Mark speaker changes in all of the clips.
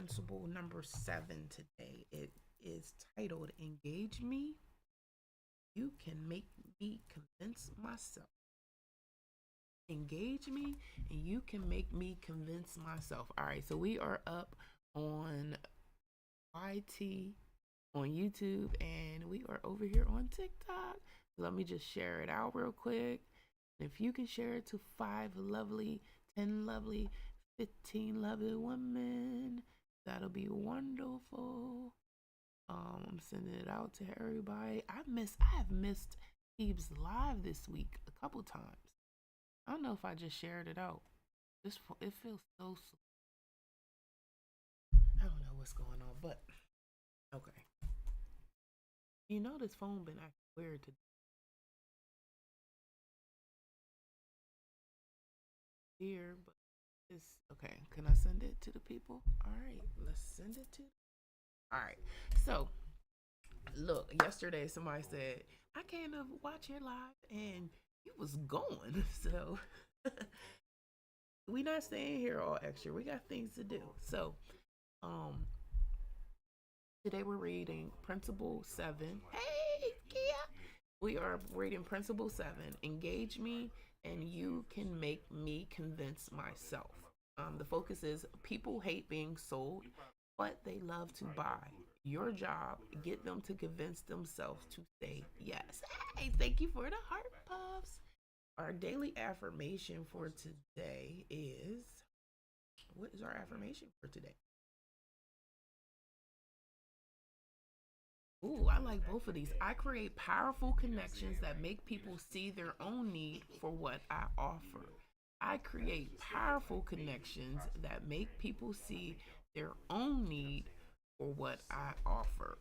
Speaker 1: principle number 7 today. It is titled Engage Me. You can make me convince myself. Engage me and you can make me convince myself. All right, so we are up on YT on YouTube and we are over here on TikTok. Let me just share it out real quick. If you can share it to 5 lovely, 10 lovely, 15 lovely women, that'll be wonderful. I'm sending it out to everybody. I have missed Heeb's live this week a couple times. I don't know if I just shared it out. It feels so slow. I don't know what's going on, but okay. You know this phone been acting weird today. Here, but it's okay. Can I send it to the people? All right, let's send it to. All right. So look, yesterday somebody said I can't watch your live, and you was going. So we not staying here all extra. We got things to do. So um today we're reading Principle 7. Hey, Kia. We are reading Principle 7. Engage me and you can make me convince myself. The focus is people hate being sold, but they love to buy. Your job, get them to convince themselves to say yes. Hey, thank you for the heart puffs. Our daily affirmation for today is, what is our affirmation for today? Ooh, I like both of these. I create powerful connections that make people see their own need for what I offer. I create powerful connections that make people see their own need for what I offer.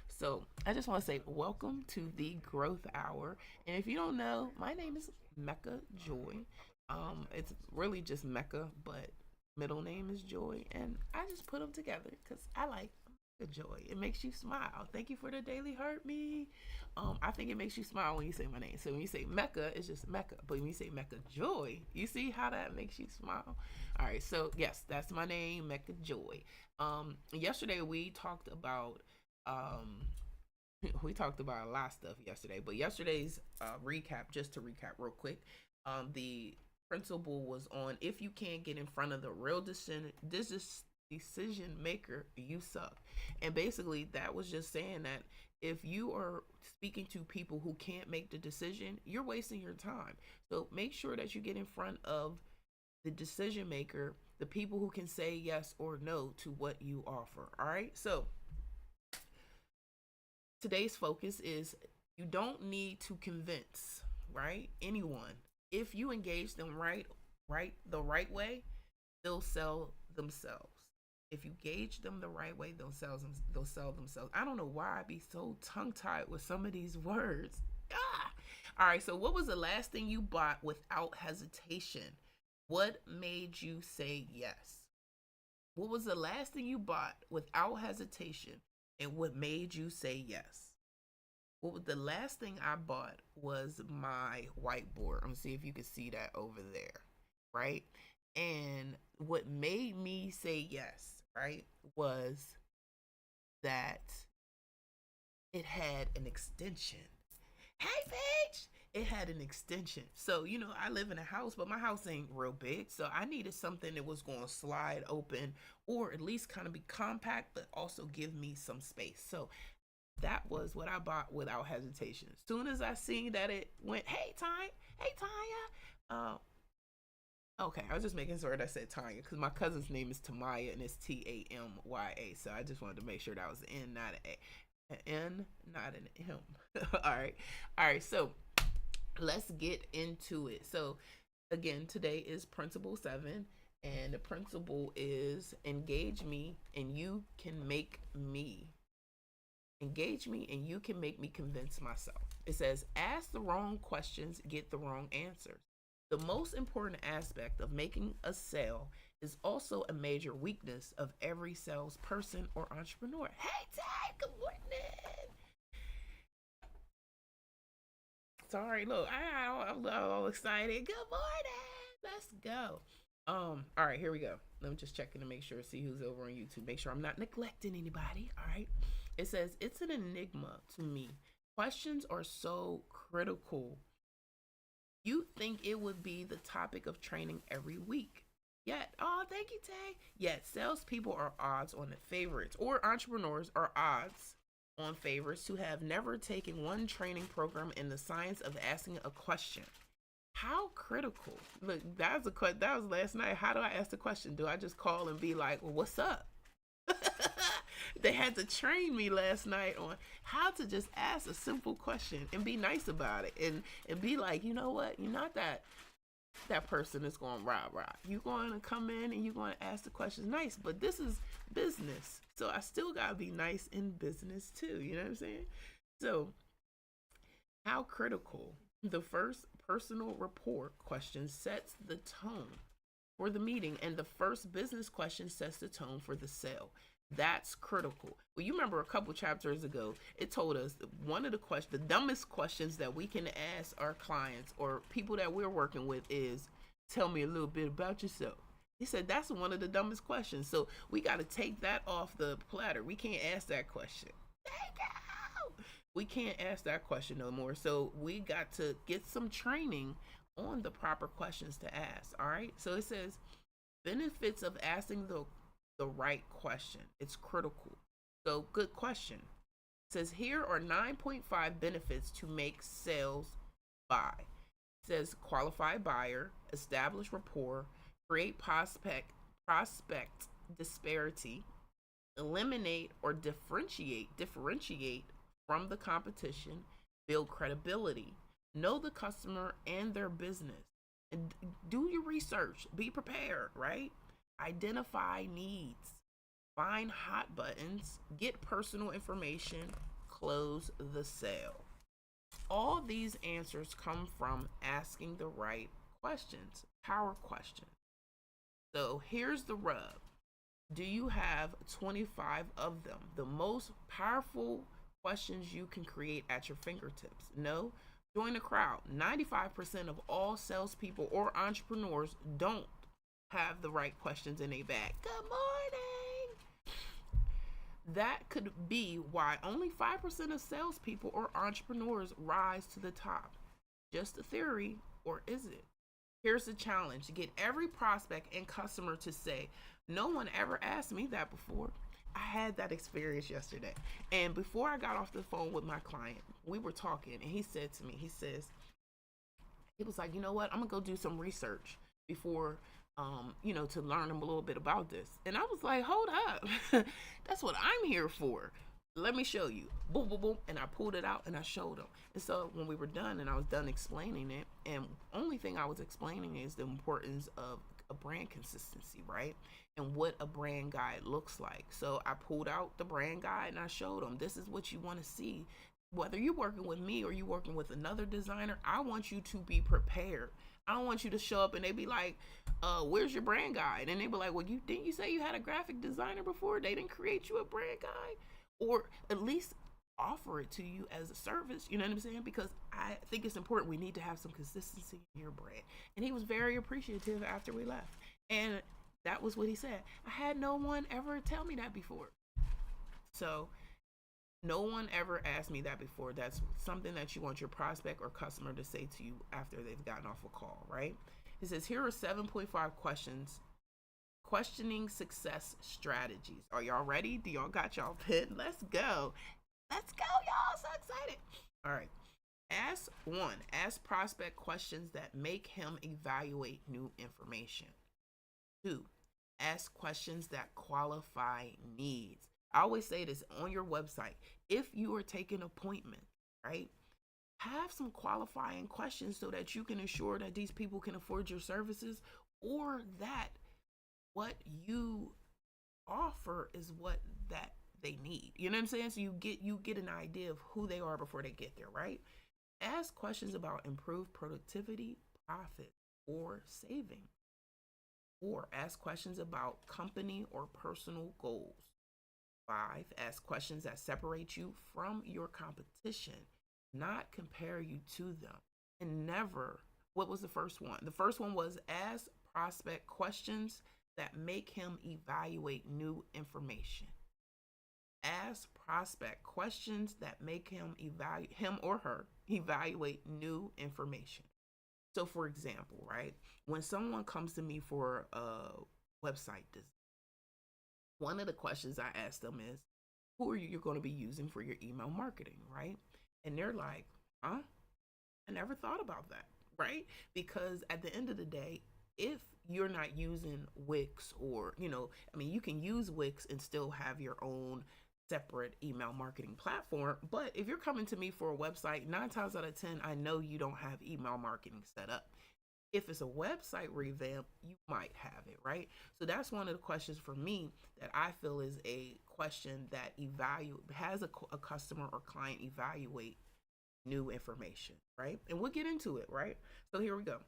Speaker 1: So I just want to say welcome to the Growth Hour. And if you don't know, my name is Mecca Joy. It's really just Mecca, but middle name is Joy, and I just put them together because I like Joy. It makes you smile. Thank you for the daily hurt me. I think it makes you smile when you say my name. So when you say Mecca, it's just Mecca. But when you say Mecca Joy, you see how that makes you smile. All right. So yes, that's my name, Mecca Joy. Yesterday we talked about we talked about a lot of stuff yesterday. But yesterday's recap, just to recap real quick, the principle was on if you can't get in front of the real decision maker, you suck. And basically that was just saying that if you are speaking to people who can't make the decision, you're wasting your time. So make sure that you get in front of the decision maker, the people who can say yes or no to what you offer. All right. So today's focus is you don't need to convince, right? Anyone. If you engage them the right way, they'll sell themselves. If you gauge them the right way, they'll sell themselves. I don't know why I be so tongue tied with some of these words. Ah! All right, so what was the last thing you bought without hesitation? What made you say yes? What was the last thing you bought without hesitation, and what made you say yes? What was the last thing I bought was my whiteboard. I'm gonna see if you can see that over there, right? And what made me say yes, right, was that it had an extension. Hey, Paige! It had an extension. So, I live in a house, but my house ain't real big. So I needed something that was going to slide open or at least kind of be compact, but also give me some space. So that was what I bought without hesitation. As soon as I seen that it went, hey, Tanya. Okay, I was just making sure that I said Tanya because my cousin's name is Tamaya and it's Tamya. So I just wanted to make sure that was an N, not an N, not an M. All right. So let's get into it. So again, today is Principle 7, and the principle is engage me and you can make me. Engage me and you can make me convince myself. It says, ask the wrong questions, get the wrong answers. The most important aspect of making a sale is also a major weakness of every salesperson or entrepreneur. Hey, Dave, good morning. Sorry, look, I'm all excited. Good morning. Let's go. All right, here we go. I'm just checking to make sure, see who's over on YouTube. Make sure I'm not neglecting anybody. All right. It says, it's an enigma to me. Questions are so critical. You think it would be the topic of training every week. Yet, oh, thank you, Tay. Yet, salespeople are odds on the favorites, or entrepreneurs are odds on favorites who have never taken one training program in the science of asking a question. How critical? Look, that was last night. How do I ask the question? Do I just call and be like, well, "What's up?" They had to train me last night on how to just ask a simple question and be nice about it, and be like, you know what? You're not that person is going rah. You're going to come in and you're going to ask the questions nice, but this is business, so I still gotta be nice in business too. You know what I'm saying? So, how critical? The first personal rapport question sets the tone for the meeting, and the first business question sets the tone for the sale. That's critical. Well, you remember a couple chapters ago, it told us that one of the dumbest questions that we can ask our clients or people that we're working with is, "Tell me a little bit about yourself." He said that's one of the dumbest questions. So we got to take that off the platter. We can't ask that question. Thank you. We can't ask that question no more. So we got to get some training on the proper questions to ask. All right. So it says benefits of asking the right question. It's critical. So good question. It says here are 9.5 benefits to make sales buy. It says qualify buyer, establish rapport, create prospect disparity, eliminate or differentiate from the competition, build credibility, know the customer and their business, and do your research, be prepared, right? Identify needs, find hot buttons, get personal information, close the sale. All these answers come from asking the right questions, power questions. So here's the rub. Do you have 25 of them? The most powerful questions you can create at your fingertips. No? Join the crowd. 95% of all salespeople or entrepreneurs don't have the right questions in a bag. Good morning. That could be why only 5% of salespeople or entrepreneurs rise to the top. Just a theory, or is it? Here's the challenge. Get every prospect and customer to say, "No one ever asked me that before." I had that experience yesterday. And before I got off the phone with my client, we were talking, and he said to me, he was like, "You know what? I'm going to go do some research before to learn a little bit about this." And I was like, "Hold up." That's what I'm here for. Let me show you. Boom, boom, boom. And I pulled it out and I showed him. And so when we were done and I was done explaining it, and only thing I was explaining is the importance of a brand consistency, right? And what a brand guide looks like. So I pulled out the brand guide and I showed him, this is what you want to see. Whether you're working with me or you're working with another designer, I want you to be prepared. I don't want you to show up and they be like, "Where's your brand guide?" And they be like, "Well, didn't you say you had a graphic designer before? They didn't create you a brand guide?" Or at least offer it to you as a service. You know what I'm saying? Because I think it's important. We need to have some consistency in your brand. And he was very appreciative after we left. And that was what he said. I had no one ever tell me that before. So no one ever asked me that before. That's something that you want your prospect or customer to say to you after they've gotten off a call, right? It says here are 7.5 questions. Questioning success strategies. Are y'all ready? Do y'all got y'all pen? Let's go. Let's go, y'all. So excited. All right. Ask prospect questions that make him evaluate new information. 2, ask questions that qualify needs. I always say this on your website. If you are taking appointments, right? Have some qualifying questions so that you can ensure that these people can afford your services, or that what you offer is what that they need. You know what I'm saying? So you get an idea of who they are before they get there, right? Ask questions about improved productivity, profit, or saving. Or ask questions about company or personal goals. 5, ask questions that separate you from your competition, not compare you to them. And never, what was the first one? The first one was ask prospect questions that make him evaluate new information. Ask prospect questions that make him or her evaluate new information. So for example, right, when someone comes to me for a website design, one of the questions I ask them is, who are you going to be using for your email marketing, right? And they're like, huh? I never thought about that, right? Because at the end of the day, if you're not using Wix, or, I mean, you can use Wix and still have your own separate email marketing platform. But if you're coming to me for a website, 9 times out of 10, I know you don't have email marketing set up. If it's a website revamp, you might have it, right? So that's one of the questions for me that I feel is a question that has a customer or client evaluate new information, right? And we'll get into it, right? So here we go.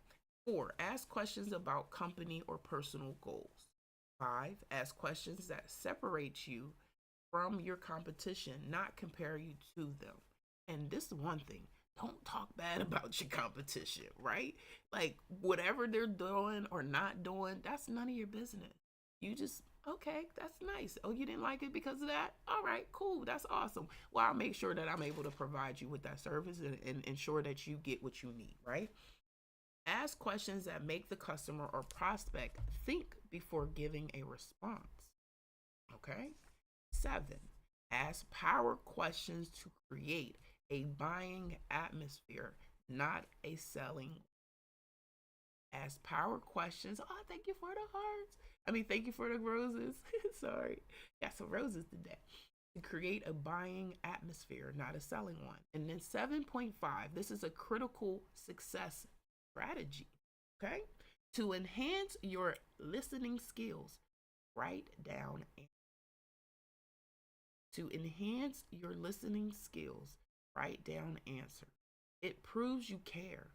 Speaker 1: 4, ask questions about company or personal goals. 5, ask questions that separate you from your competition, not compare you to them. And this is one thing. Don't talk bad about your competition, right? Like, whatever they're doing or not doing, that's none of your business. You just, okay, that's nice. Oh, you didn't like it because of that? All right, cool. That's awesome. Well, I'll make sure that I'm able to provide you with that service and ensure that you get what you need, right? Ask questions that make the customer or prospect think before giving a response. Okay? 7, ask power questions to create a buying atmosphere, not a selling. Ask power questions. Oh, thank you for the hearts. Thank you for the roses. Sorry. Got some roses today. To create a buying atmosphere, not a selling one. And then 7.5, this is a critical success strategy. Okay? To enhance your listening skills, write down. To enhance your listening skills, write down answers. It proves you care,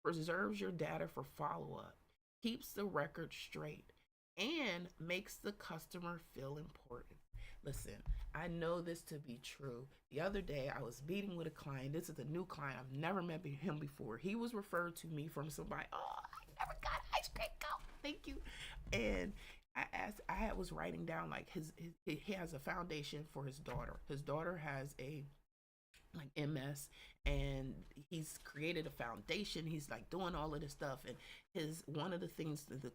Speaker 1: preserves your data for follow-up, keeps the record straight, and makes the customer feel important. Listen, I know this to be true. The other day, I was meeting with a client. This is a new client. I've never met him before. He was referred to me from somebody. Oh, I never got ice cream cone. Thank you. And I was writing down like he has a foundation for his daughter. His daughter has a MS, and he's created a foundation. He's like doing all of this stuff, and one of the things that the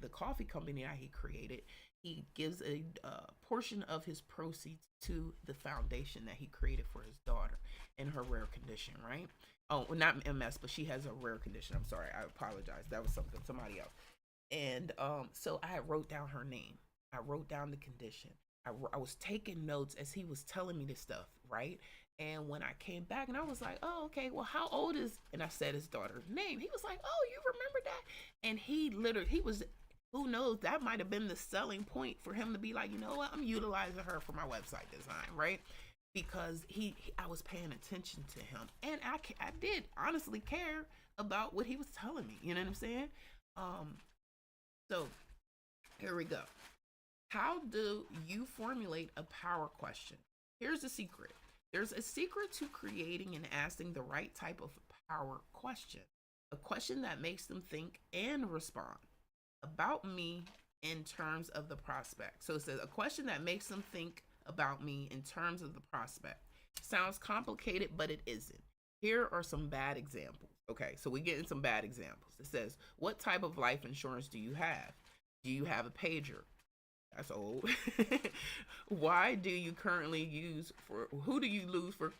Speaker 1: coffee company that he created, he gives a portion of his proceeds to the foundation that he created for his daughter in her rare condition, right? Oh, not MS, but she has a rare condition. I'm sorry, I apologize. That was somebody else. And so I wrote down her name. I wrote down the condition. I was taking notes as he was telling me this stuff, right? And when I came back and I was like, oh, okay, well, how old is, and I said his daughter's name. He was like, oh, you remember that? And he was, who knows, that might have been the selling point for him to be like, you know what, I'm utilizing her for my website design, right? Because I was paying attention to him. And I did honestly care about what he was telling me. You know what I'm saying? So here we go. How do you formulate a power question? Here's the secret. There's a secret to creating and asking the right type of power question. A question that makes them think and respond about me in terms of the prospect. So it says a question that makes them think about me in terms of the prospect. Sounds complicated, but it isn't. Here are some bad examples. Okay, so we get in some bad examples. It says, what type of life insurance do you have? Do you have a pager? That's old. Why do you currently who do you lose for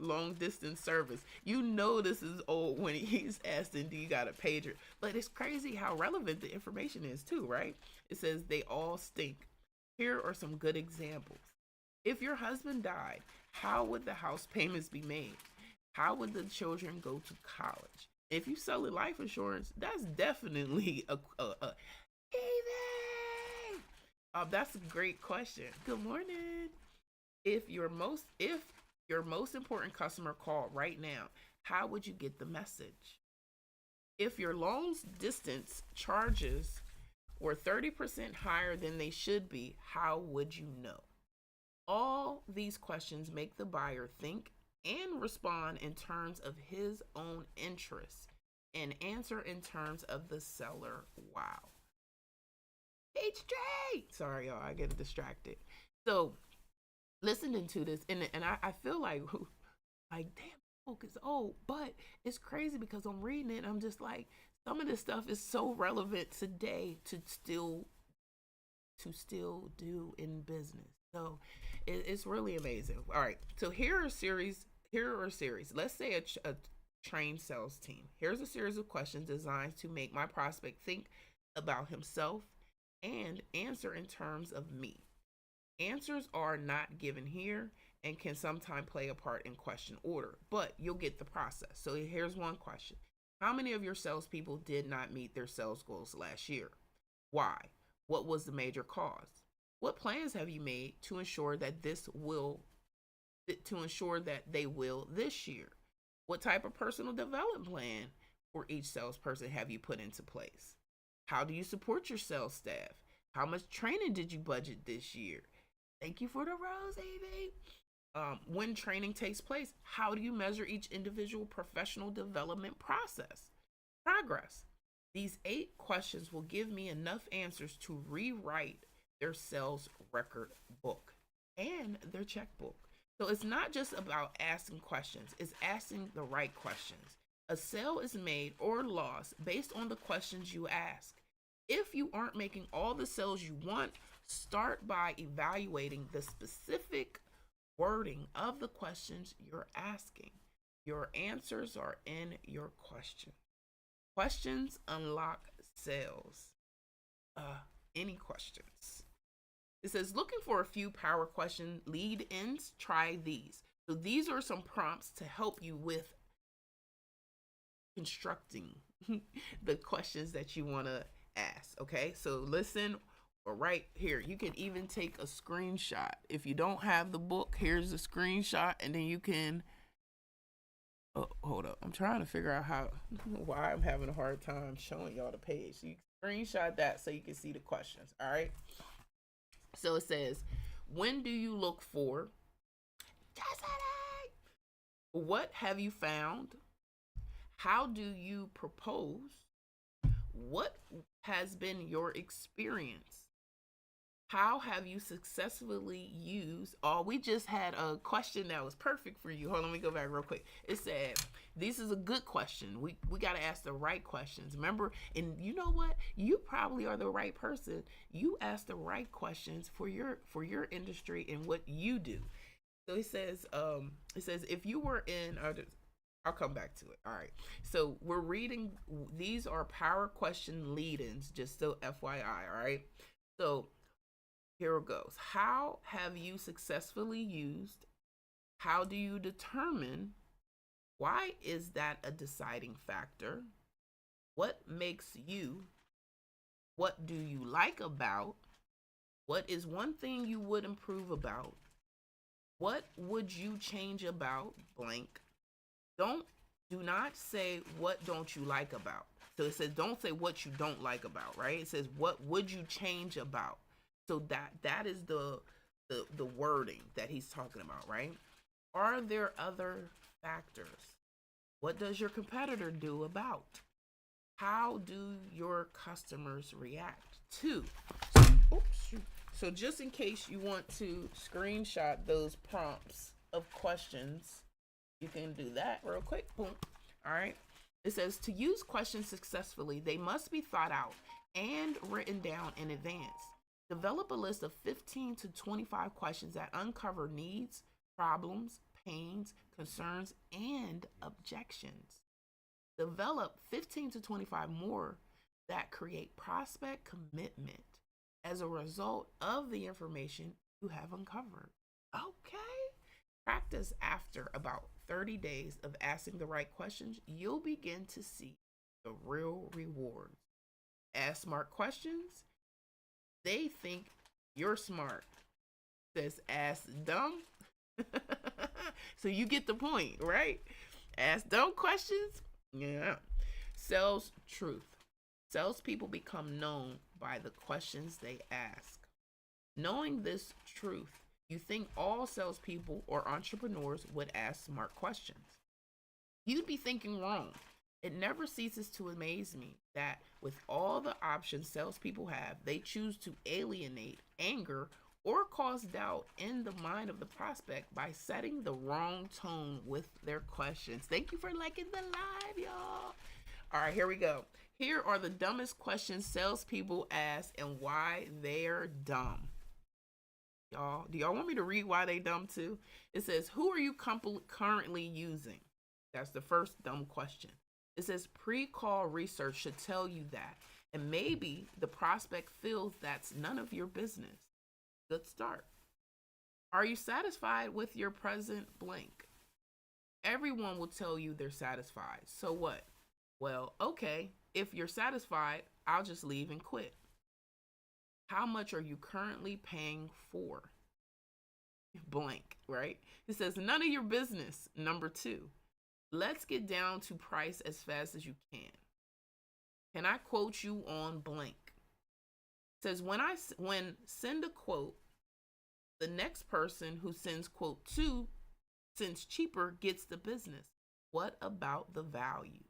Speaker 1: long distance service? You know this is old when he's asking, do you got a pager? But it's crazy how relevant the information is too, right? It says they all stink. Here are some good examples. If your husband died, how would the house payments be made? How would the children go to college? If you sell a life insurance, that's definitely a that's a great question. Good morning. If your most important customer called right now, how would you get the message? If your long distance charges were 30% higher than they should be, how would you know? All these questions make the buyer think and respond in terms of his own interests and answer in terms of the seller. Wow. HJ! Sorry, y'all, I get distracted. So, listening to this, and I feel like, damn, book is old, but it's crazy because I'm reading it and I'm just like, some of this stuff is so relevant today to still do in business. So it's really amazing. All right, so here are a series. Let's say a trained sales team. Here's a series of questions designed to make my prospect think about himself and answer in terms of me. Answers are not given here and can sometimes play a part in question order, but you'll get the process. So here's one question. How many of your salespeople did not meet their sales goals last year? Why? What was the major cause? What plans have you made to ensure that they will this year? What type of personal development plan for each salesperson have you put into place? How do you support your sales staff? How much training did you budget this year? Thank you for the rose, baby. When training takes place, how do you measure each individual professional development progress? These 8 questions will give me enough answers to rewrite their sales record book and their checkbook. So it's not just about asking questions, it's asking the right questions. A sale is made or lost based on the questions you ask. If you aren't making all the sales you want, start by evaluating the specific wording of the questions you're asking. Your answers are in your question. Questions unlock sales. Any questions? It says, looking for a few power question lead ins, try these. So these are some prompts to help you with constructing the questions that you want to ask. Okay, so listen, or right here, you can even take a screenshot. If you don't have the book, here's a screenshot, and then you can, oh, hold up, I'm trying to figure out why I'm having a hard time showing y'all the page. So you can screenshot that so you can see the questions. All right, so it says, when do you look for? What have you found? How do you propose? What has been your experience? How have you successfully used? Oh, we just had a question that was perfect for you. Hold on, let me go back real quick. It said, this is a good question. We got to ask the right questions. Remember, and you know what? You probably are the right person. You ask the right questions for your industry and what you do. So it says if you were in, I'll come back to it. All right. So we're reading, these are power question lead-ins, just so FYI. All right. So here it goes. How have you successfully used? How do you determine? Why is that a deciding factor? What makes you? What do you like about? What is one thing you would improve about? What would you change about blank? Do not say what don't you like about. So it says don't say what you don't like about, right? It says what would you change about. So that is the wording that he's talking about, right? Are there other factors? What does your competitor do about? How do your customers react to? So just in case you want to screenshot those prompts of questions, you can do that real quick. Boom. All right. It says to use questions successfully, they must be thought out and written down in advance. Develop a list of 15 to 25 questions that uncover needs, problems, pains, concerns, and objections. Develop 15 to 25 more that create prospect commitment as a result of the information you have uncovered. Okay. Practice after about 30 days of asking the right questions, you'll begin to see the real rewards. Ask smart questions. They think you're smart. Says ask dumb. So you get the point, right? Ask dumb questions. Yeah. Sales truth. Salespeople become known by the questions they ask. Knowing this truth, you think all salespeople or entrepreneurs would ask smart questions. You'd be thinking wrong. It never ceases to amaze me that with all the options salespeople have, they choose to alienate, anger, or cause doubt in the mind of the prospect by setting the wrong tone with their questions. Thank you for liking the live, y'all. All right, here we go. Here are the dumbest questions salespeople ask and why they're dumb. Y'all, do y'all want me to read why they dumb too? It says, who are you currently using? That's the first dumb question. It says pre-call research should tell you that. And maybe the prospect feels that's none of your business. Good start. Are you satisfied with your present blank? Everyone will tell you they're satisfied. So what? Well, okay, if you're satisfied, I'll just leave and quit. How much are you currently paying for? Blank, right? It says none of your business. Number 2. Let's get down to price as fast as you can. Can I quote you on blank? It says when send a quote, the next person who sends quote 2 since cheaper gets the business. What about the value?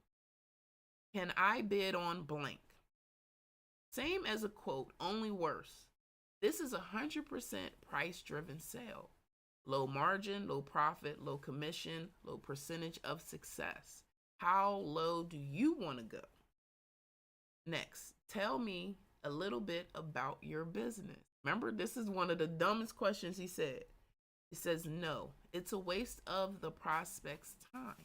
Speaker 1: Can I bid on blank? Same as a quote, only worse. This is 100% price-driven sale. Low margin, low profit, low commission, low percentage of success. How low do you want to go? Next, tell me a little bit about your business. Remember, this is one of the dumbest questions he said. He says, no, it's a waste of the prospect's time.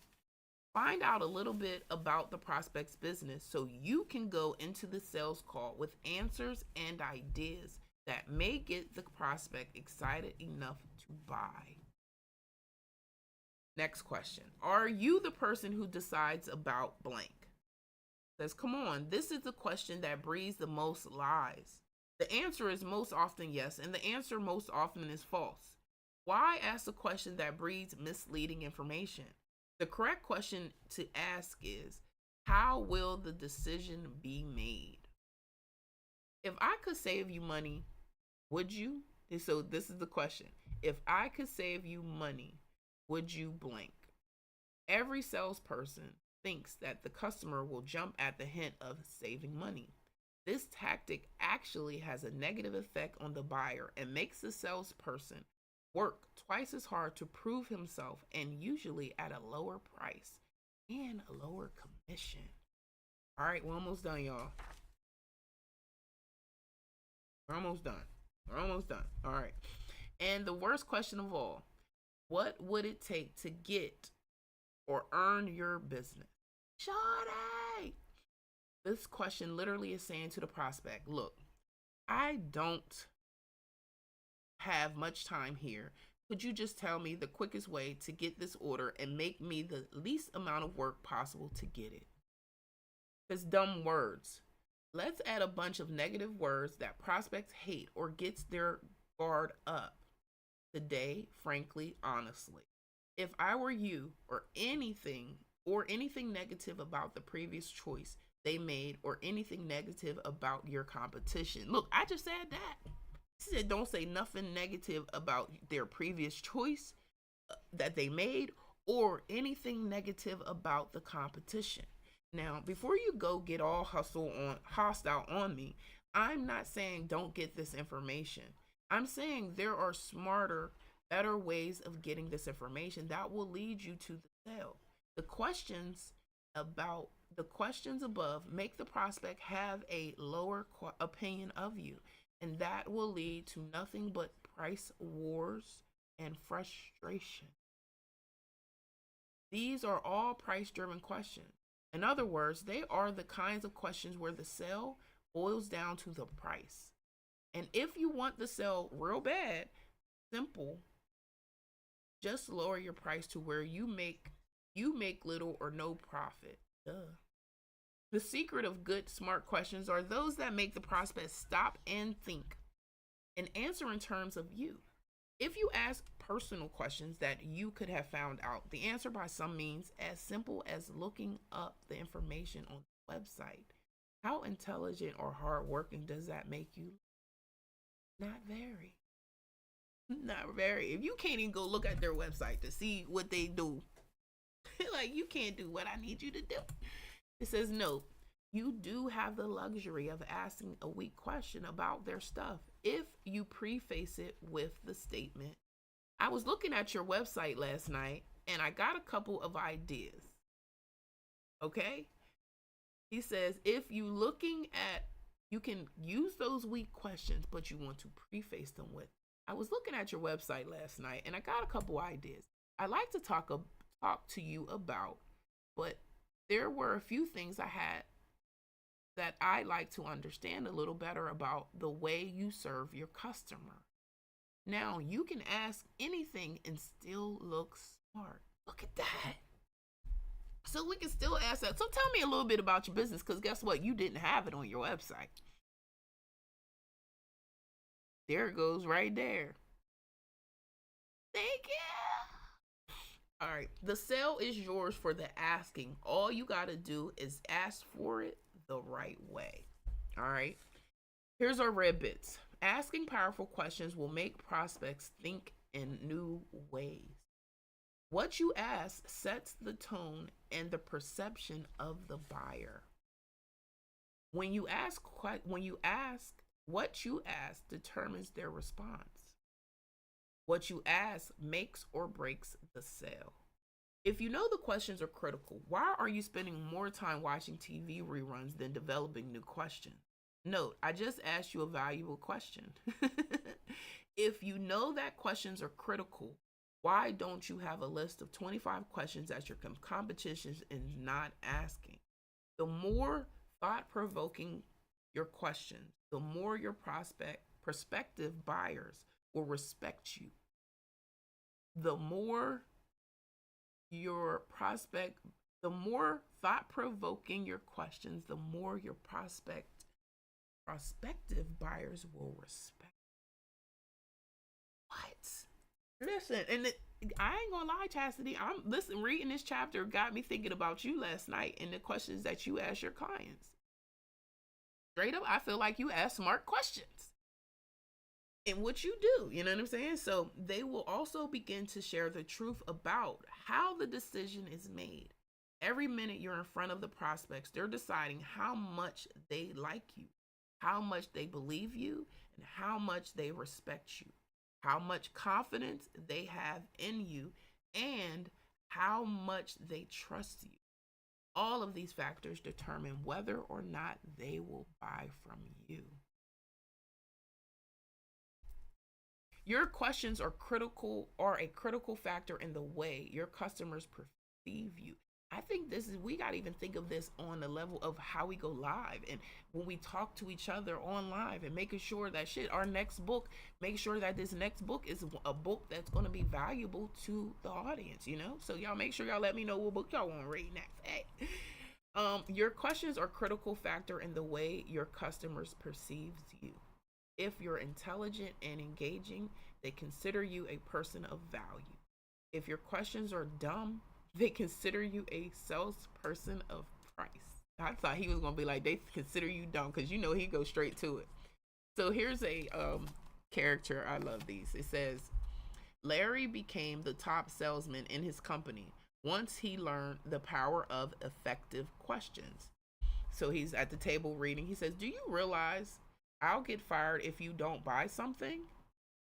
Speaker 1: Find out a little bit about the prospect's business so you can go into the sales call with answers and ideas that may get the prospect excited enough to buy. Next question. Are you the person who decides about blank? Says, come on, this is the question that breeds the most lies. The answer is most often yes, and the answer most often is false. Why ask a question that breeds misleading information? The correct question to ask is, how will the decision be made? If I could save you money, would you? And so this is the question. If I could save you money, would you blank? Every salesperson thinks that the customer will jump at the hint of saving money. This tactic actually has a negative effect on the buyer and makes the salesperson work twice as hard to prove himself, and usually at a lower price and a lower commission. All right, we're almost done, y'all. We're almost done. All right. And the worst question of all, what would it take to get or earn your business? Shawty! This question literally is saying to the prospect, look, I don't have much time here. Could you just tell me the quickest way to get this order and make me the least amount of work possible to get it? It's dumb words. Let's add a bunch of negative words that prospects hate or gets their guard up. Today, frankly, honestly, if I were you or anything negative about the previous choice they made or anything negative about your competition. Look, I just said that. He said don't say nothing negative about their previous choice that they made or anything negative about the competition. Now, before you go get all hostile on me, I'm not saying don't get this information. I'm saying there are smarter, better ways of getting this information that will lead you to the sale. The questions above make the prospect have a lower opinion of you, and that will lead to nothing but price wars and frustration. These are all price-driven questions. In other words, they are the kinds of questions where the sale boils down to the price. And if you want the sale real bad, simple, just lower your price to where you make little or no profit. Duh. The secret of good, smart questions are those that make the prospect stop and think and answer in terms of you. If you ask personal questions that you could have found out the answer by some means as simple as looking up the information on the website, how intelligent or hardworking does that make you? Not very. Not very. If you can't even go look at their website to see what they do, like you can't do what I need you to do. It says, note, you do have the luxury of asking a weak question about their stuff if you preface it with the statement, I was looking at your website last night and I got a couple of ideas. Okay? He says, if you looking at, you can use those weak questions, but you want to preface them with, I was looking at your website last night and I got a couple ideas I'd like to talk to you about, but there were a few things I had that I'd like to understand a little better about the way you serve your customer. Now, you can ask anything and still look smart. Look at that. So we can still ask that. So tell me a little bit about your business, because guess what? You didn't have it on your website. There it goes right there. Thank you. All right. The sale is yours for the asking. All you got to do is ask for it the right way. All right. Here's our red bits. Asking powerful questions will make prospects think in new ways. What you ask sets the tone and the perception of the buyer. When you ask, what you ask determines their response. What you ask makes or breaks the sale. If you know the questions are critical, why are you spending more time watching TV reruns than developing new questions? Note, I just asked you a valuable question. If you know that questions are critical, why don't you have a list of 25 questions that your competition is not asking? The more thought-provoking your questions, the more your prospective buyers will respect you. The more thought-provoking your questions, the more your prospective buyers will respect. What? Listen, and I ain't gonna lie, Chastity. Reading this chapter got me thinking about you last night and the questions that you ask your clients. Straight up, I feel like you ask smart questions in what you do. You know what I'm saying? So they will also begin to share the truth about how the decision is made. Every minute you're in front of the prospects, they're deciding how much they like you, how much they believe you, and how much they respect you, how much confidence they have in you, and how much they trust you. All of these factors determine whether or not they will buy from you. Your questions are a critical factor in the way your customers perceive you. I think we got to even think of this on the level of how we go live and when we talk to each other on live and making sure that our next book, make sure that this next book is a book that's going to be valuable to the audience, So y'all make sure y'all let me know what book y'all want to read next. Hey. Your questions are a critical factor in the way your customers perceives you. If you're intelligent and engaging, they consider you a person of value. If your questions are dumb, they consider you a salesperson of price. I thought he was going to be like, they consider you dumb, because he goes straight to it. So here's a character. I love these. It says, Larry became the top salesman in his company once he learned the power of effective questions. So he's at the table reading. He says, do you realize I'll get fired if you don't buy something?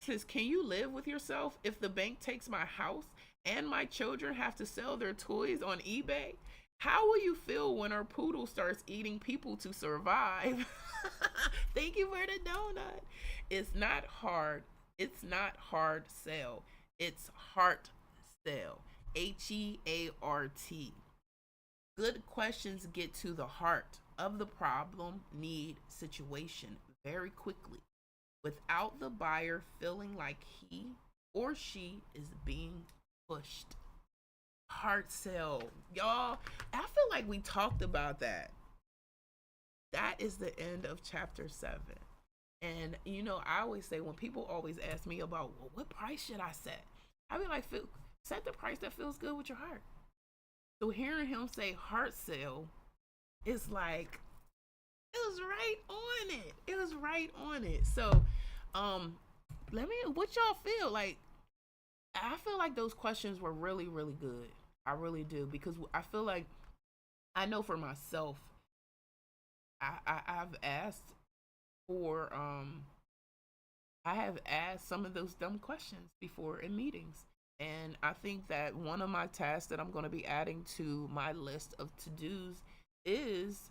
Speaker 1: He says, can you live with yourself if the bank takes my house and my children have to sell their toys on eBay? How will you feel when our poodle starts eating people to survive? Thank you for the donut. It's not hard sell. It's heart sell. HEART. Good questions get to the heart of the problem, need, situation very quickly without the buyer feeling like he or she is being pushed. Heart sell. Y'all, I feel like we talked about that. That is the end of chapter 7. And I always say, when people always ask me about, well, what price should I set? I be like, set the price that feels good with your heart. So hearing him say heart sale is like, it was right on it. It was right on it. So what y'all feel like? I feel like those questions were really, really good. I really do, because I feel like I know for myself, I've asked for I have asked some of those dumb questions before in meetings. And I think that one of my tasks that I'm going to be adding to my list of to-dos is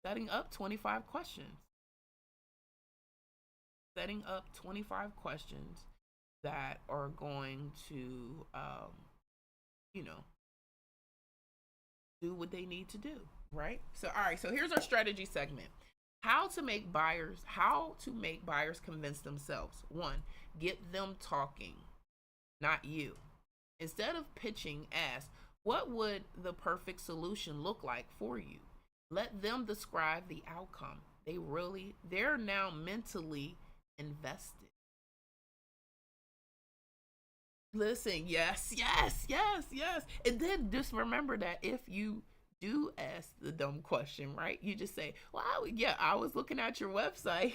Speaker 1: setting up 25 questions. Setting up 25 questions that are going to, you know, do what they need to do, right? So, all right, so here's our strategy segment. How to make buyers convince themselves. One, get them talking, not you. Instead of pitching, ask, what would the perfect solution look like for you? Let them describe the outcome. They're now mentally invested. Listen, yes, yes, yes, yes. And then just remember that if you do ask the dumb question, right? You just say, well, yeah, I was looking at your website.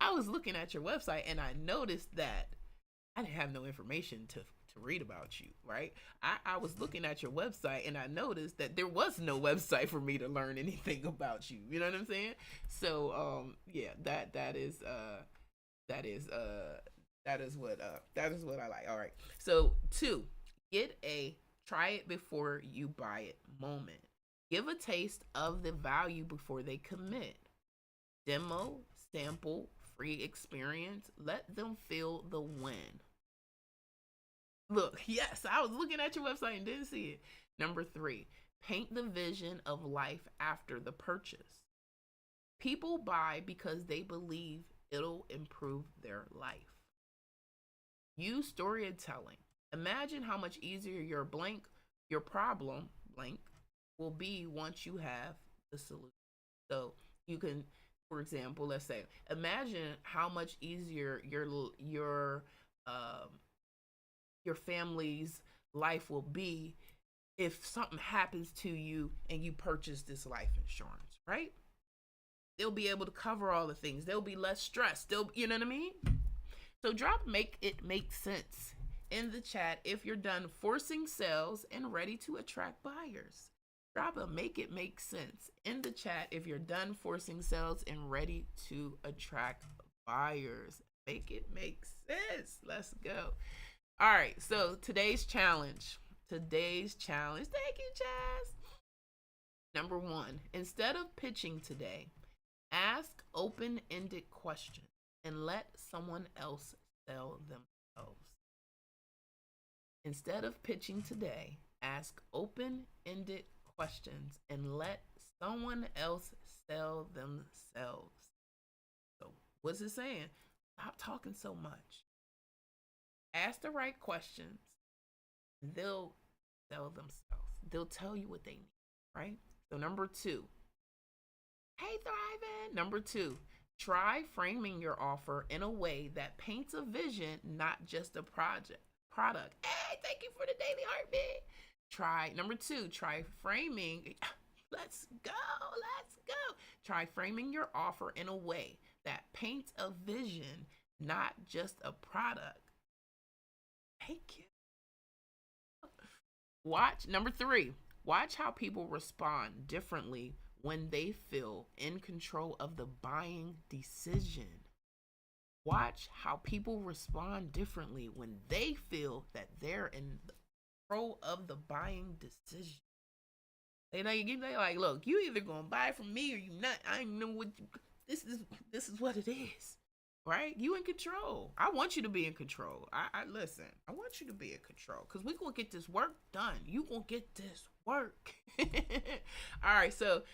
Speaker 1: I was looking at your website and I noticed that I didn't have no information to read about you, right? I was looking at your website and I noticed that there was no website for me to learn anything about you. You know what I'm saying? So yeah, that is that is that is what I like. All right. So 2, get a try it before you buy it moment. Give a taste of the value before they commit. Demo, sample, free experience. Let them feel the win. Look, yes, I was looking at your website and didn't see it. Number 3, paint the vision of life after the purchase. People buy because they believe it'll improve their life. Use storytelling. Imagine how much easier your problem blank will be once you have the solution. So you can, for example, let's say, imagine how much easier your family's life will be if something happens to you and you purchase this life insurance, right? They'll be able to cover all the things. They'll be less stressed. You know what I mean? So drop make it make sense in the chat if you're done forcing sales and ready to attract buyers. Drop a make it make sense in the chat if you're done forcing sales and ready to attract buyers. Make it make sense. Let's go. All right, so today's challenge. Thank you, Chaz. Number 1, instead of pitching today, ask open-ended questions and let someone else sell themselves. Instead of pitching today, ask open-ended questions and let someone else sell themselves. So, what's it saying? Stop talking so much. Ask the right questions. They'll sell themselves. They'll tell you what they need, right? So, number 2. Hey, Thriving. Number 2. Try framing your offer in a way that paints a vision, not just a product. Hey, thank you for the daily heartbeat. Number 2, try framing. Let's go. Try framing your offer in a way that paints a vision, not just a product. Thank you. Number 3, watch how people respond differently when they feel in control of the buying decision. Watch how people respond differently when they feel that they're in control of the buying decision. They like, look, you either gonna buy from me or you not. I know what this is what it is. Right? You in control. I want you to be in control. I listen. I want you to be in control because we gonna get this work done. You gonna get this work. All right. So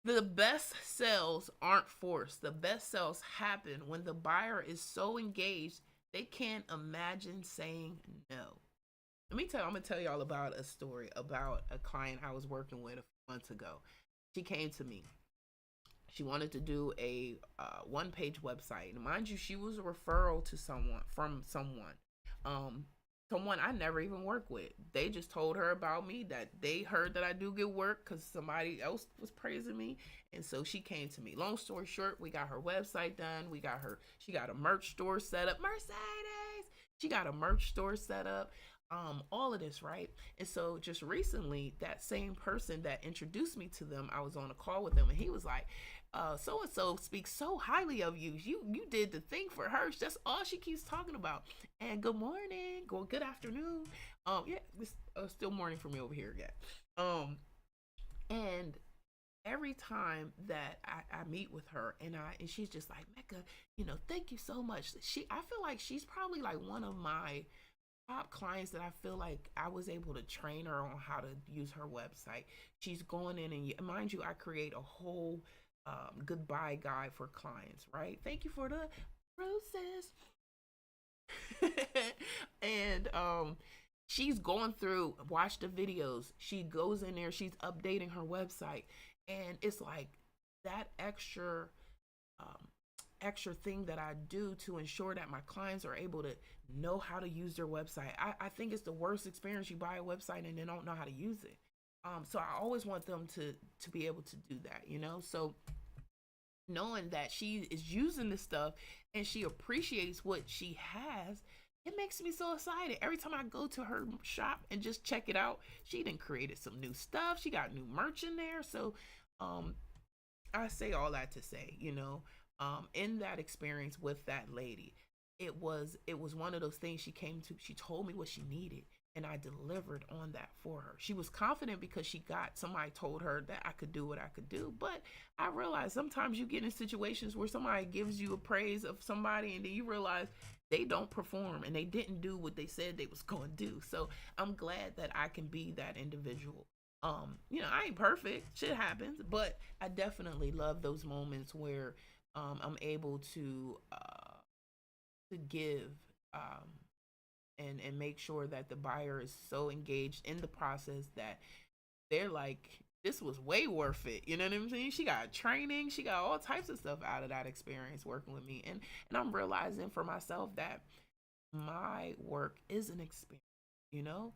Speaker 1: the best sales aren't forced. The best sales happen when the buyer is so engaged they can't imagine saying no. I'm gonna tell y'all about a story about a client I was working with a few months ago. She came to me. She wanted to do a one-page website. And mind you, she was a referral to someone I never even worked with. They just told her about me, that they heard that I do good work because somebody else was praising me. And so she came to me. Long story short, we got her website done. She got a merch store set up. Mercedes! She got a merch store set up. all of this, right? And so just recently, that same person that introduced me to them, I was on a call with them, and he was like, so and so speaks so highly of you. You did the thing for her. That's all she keeps talking about. And good morning, good afternoon. Yeah, it's still morning for me over here again. And every time that I meet with her, and she's just like, Mecca, thank you so much. I feel like she's probably like one of my top clients that I feel like I was able to train her on how to use her website. She's going in, and mind you, I create a whole goodbye guide for clients, right? Thank you for the process. And she's going through, watch the videos. She goes in there, she's updating her website, and it's like that um, extra thing that I do to ensure that my clients are able to know how to use their website. I think it's the worst experience. You buy a website and they don't know how to use it. So I always want them to be able to do that. So knowing that she is using this stuff and she appreciates what she has, it makes me so excited. Every time I go to her shop and just check it out, she done created some new stuff. She got new merch in there. So I say all that to say, in that experience with that lady, it was one of those things. She told me what she needed, and I delivered on that for her. She was confident because somebody told her that I could do what I could do. But I realized sometimes you get in situations where somebody gives you a praise of somebody, and then you realize they don't perform and they didn't do what they said they was going to do. So I'm glad that I can be that individual. I ain't perfect, shit happens, but I definitely love those moments where I'm able to give, and make sure that the buyer is so engaged in the process that they're like, this was way worth it. You know what I'm saying? She got training, she got all types of stuff out of that experience working with me, and I'm realizing for myself that my work is an experience. You know,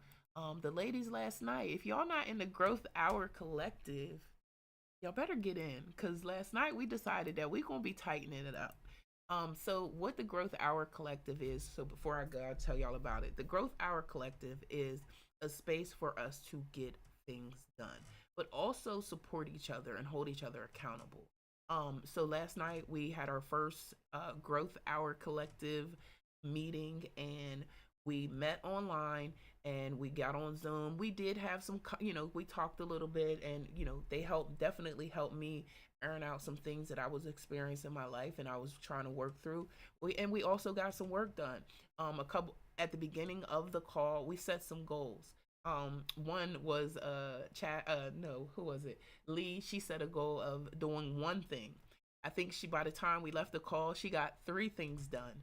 Speaker 1: the ladies last night, if y'all not in the Growth Hour Collective, y'all better get in, because last night we decided that we gonna be tightening it up. So what the Growth Hour Collective is, so before I go, I'll tell y'all about it. The Growth Hour Collective is a space for us to get things done, but also support each other and hold each other accountable. So last night we had our first Growth Hour Collective meeting, and we met online and we got on Zoom. We did have some, we talked a little bit, and they definitely helped me iron out some things that I was experiencing in my life and I was trying to work through. We also got some work done. A couple at the beginning of the call, we set some goals. One was chat. No, who was it? Lee. She set a goal of doing one thing. I think by the time we left the call, she got three things done.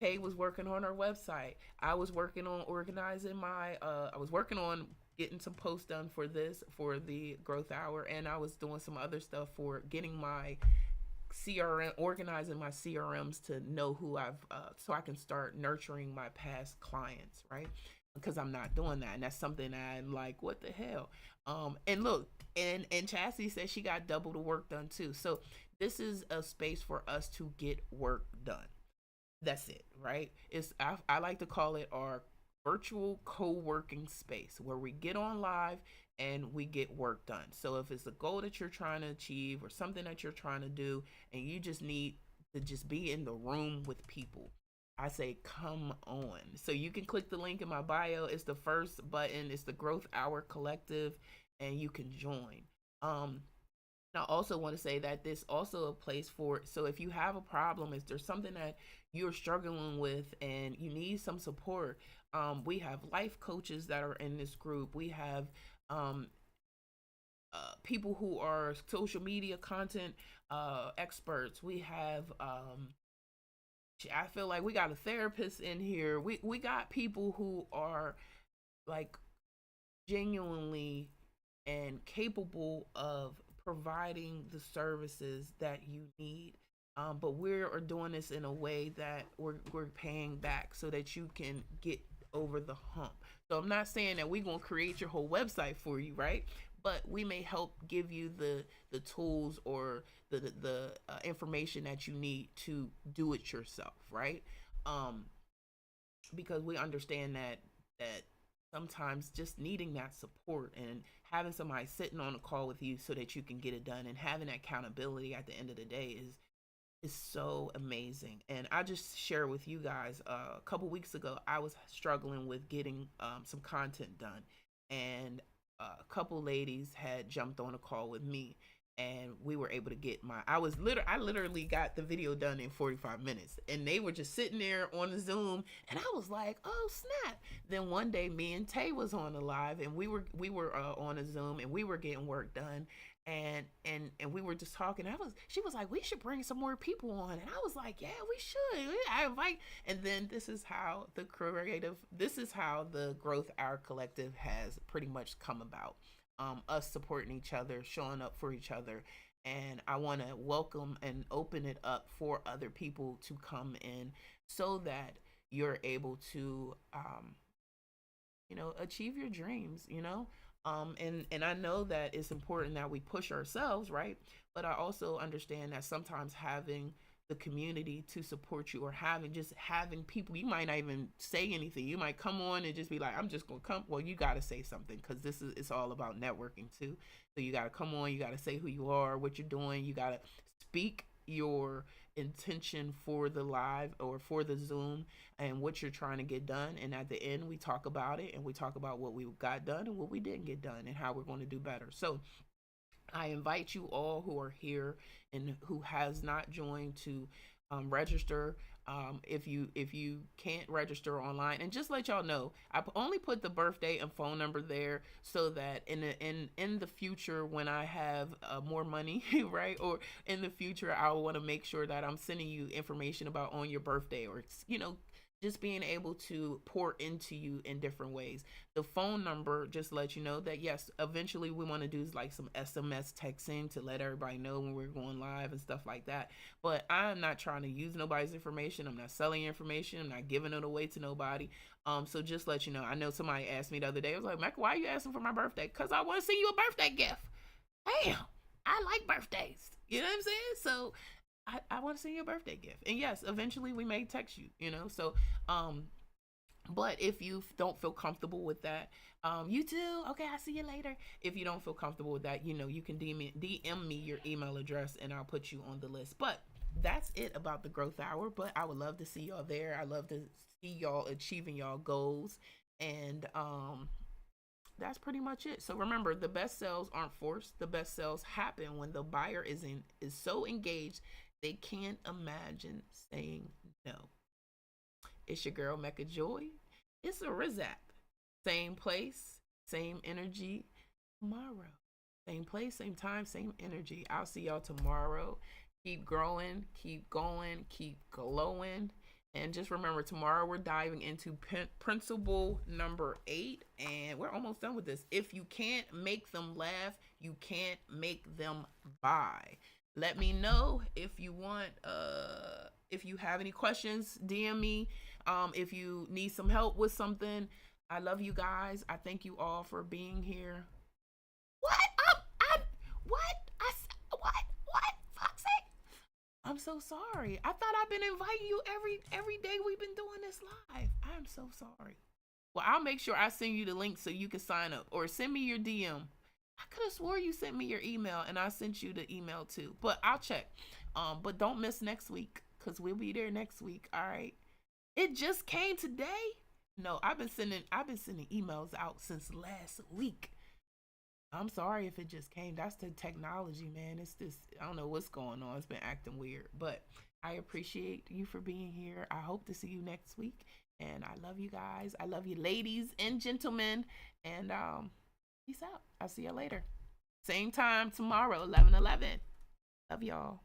Speaker 1: Kay was working on her website. I was working on organizing I was working on getting some posts done for the Growth Hour, and I was doing some other stuff for getting my CRM, organizing my CRMs to know who so I can start nurturing my past clients, right? Because I'm not doing that, and that's something I'm like, what the hell? And look, and Chassie said she got double the work done too. So this is a space for us to get work done. That's it, right? I like to call it our virtual co-working space, where we get on live and we get work done. So if it's a goal that you're trying to achieve or something that you're trying to do, and you just need to just be in the room with people, I say come on. So you can click the link in my bio. It's the first button. It's the Growth Hour Collective, and you can join. I also want to say that this also a place so if you have a problem, if there's something that you're struggling with and you need some support, we have life coaches that are in this group. We have people who are social media content experts. We have I feel like we got a therapist in here. We got people who are like genuinely and capable of providing the services that you need. But we're doing this in a way that we're paying back so that you can get over the hump. So I'm not saying that we're going to create your whole website for you, right? But we may help give you the tools or the information that you need to do it yourself, right? Because we understand that that sometimes just needing that support and having somebody sitting on a call with you so that you can get it done, and having that accountability at the end of the day is so amazing. And I just share with you guys, a couple weeks ago I was struggling with getting some content done, and a couple ladies had jumped on a call with me, and we were able to get I literally got the video done in 45 minutes, and they were just sitting there on the Zoom, and I was like, oh snap. Then one day me and Tay was on the live, and we were on a Zoom, and we were getting work done, and we were just talking. She was like, we should bring some more people on, and I was like, yeah, we should. I invite. And then this is how the Growth Hour Collective has pretty much come about. Us supporting each other, showing up for each other. And I want to welcome and open it up for other people to come in, so that you're able to achieve your dreams, and I know that it's important that we push ourselves, right? But I also understand that sometimes having the community to support you, or having people, you might not even say anything. You might come on and just be like, I'm just gonna come. Well, you got to say something, because it's all about networking too. So you got to come on, you got to say who you are, what you're doing, you got to speak your intention for the live or for the Zoom, and what you're trying to get done. And at the end, we talk about it, and we talk about what we got done and what we didn't get done, and how we're going to do better. So I invite you all who are here and who has not joined to register. If you can't register online, and just let y'all know, I only put the birthday and phone number there, so that in the future, when I have more money, right, or in the future, I want to make sure that I'm sending you information about on your birthday, or just being able to pour into you in different ways. The phone number just let you know that yes, eventually we want to do like some SMS texting to let everybody know when we're going live and stuff like that. But I'm not trying to use nobody's information. I'm not selling information. I'm not giving it away to nobody. So just let you know. I know somebody asked me the other day. I was like, Mecca, why are you asking for my birthday? Because I want to send you a birthday gift. Damn, I like birthdays. You know what I'm saying? So I want to send you a birthday gift. And yes, eventually we may text you, So, but if you don't feel comfortable with that, you too, okay, I'll see you later. If you don't feel comfortable with that, you can DM me your email address, and I'll put you on the list. But that's it about the Growth Hour. But I would love to see y'all there. I love to see y'all achieving y'all goals. And that's pretty much it. So remember, the best sales aren't forced. The best sales happen when the buyer is so engaged they can't imagine saying no. It's your girl Mecca Joy. It's a Rizak. Same place, same energy tomorrow. Same place, same time, same energy. I'll see y'all tomorrow. Keep growing, keep going, keep glowing. And just remember, tomorrow we're diving into principle number 8, and we're almost done with this. If you can't make them laugh, you can't make them buy. Let me know if you want, if you have any questions, DM me. If you need some help with something, I love you guys. I thank you all for being here. What? Foxy? I'm so sorry. I thought I've been inviting you every day we've been doing this live. I'm so sorry. Well, I'll make sure I send you the link so you can sign up, or send me your DM. I could have swore you sent me your email, and I sent you the email too. But I'll check. But don't miss next week, because we'll be there next week. All right. It just came today. No, I've been sending emails out since last week. I'm sorry if it just came. That's the technology, man. It's this, I don't know what's going on. It's been acting weird. But I appreciate you for being here. I hope to see you next week. And I love you guys. I love you, ladies and gentlemen. And peace out. I'll see you later. Same time tomorrow, 11:11. Love y'all.